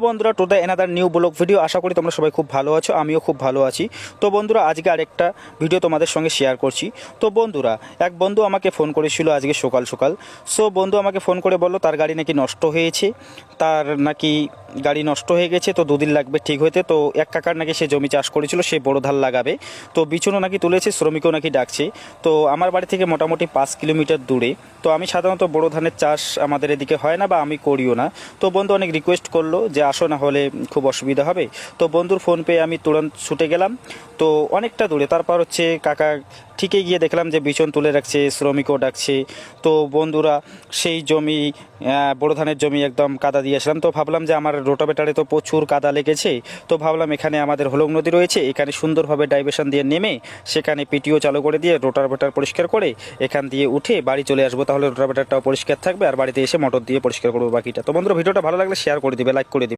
বন্ধুরা, to the another new blog video. আশা করি তোমরা সবাই খুব ভালো আছো, আমিও খুব ভালো আছি। তো বন্ধুরা, আজকে আরেকটা ভিডিও তোমাদের সঙ্গে শেয়ার করছি। তো বন্ধুরা, এক বন্ধু আমাকে ফোন করেছিল আজকে সকাল সকাল। বন্ধু আমাকে ফোন করে বললো তার গাড়ি নাকি নষ্ট হয়েছে, তার নাকি গাড়ি নষ্ট হয়ে গেছে, তো 2 দিন লাগবে ঠিক হইতে। তো এক কাকার নাকি সে জমি চাষ করেছিল, সে বড় ধান লাগাবে, তো বিছুনও নাকি তুলেছে, শ্রমিকও নাকি ডাকছে। তো আমার বাড়ি থেকে মোটামুটি 5 কিলোমিটার দূরে। তো আমি সাধারণত বড় ধানের চাষ আমাদের এদিকে হয় না, বা আমি করিও না। তো বন্ধু অনেক রিকোয়েস্ট করলো যে আসো, না হলে খুব অসুবিধা হবে। তো বন্ধুর ফোন পেয়ে আমি তুরন্ত ছুটে গেলাম। তো অনেকটা দূরে, তারপর হচ্ছে কাকা ঠিকই গিয়ে দেখলাম যে বিছন তুলে রাখছে, শ্রমিকও ডাকছে। তো বন্ধুরা, সেই জমি বড় ধানের জমি একদম কাদা দিয়ে আসলাম। তো ভাবলাম যে আমার রোটাভেটারে তো প্রচুর কাদা লেগেছে, তো ভাবলাম এখানে আমাদের হোলং নদী রয়েছে, এখানে সুন্দরভাবে ডাইভারশন দিয়ে নেমে সেখানে পিটিও চালু করে দিয়ে রোটাভেটার পরিষ্কার করে এখান দিয়ে উঠে বাড়ি চলে আসবো। তাহলে রোটাভেটারটাও পরিষ্কার থাকবে, আর বাড়িতে এসে মোটর দিয়ে পরিষ্কার করবো বাকিটা। তো বন্ধুরা, ভিডিওটা ভালো লাগলে শেয়ার করে দিবে, লাইক করে দিবে।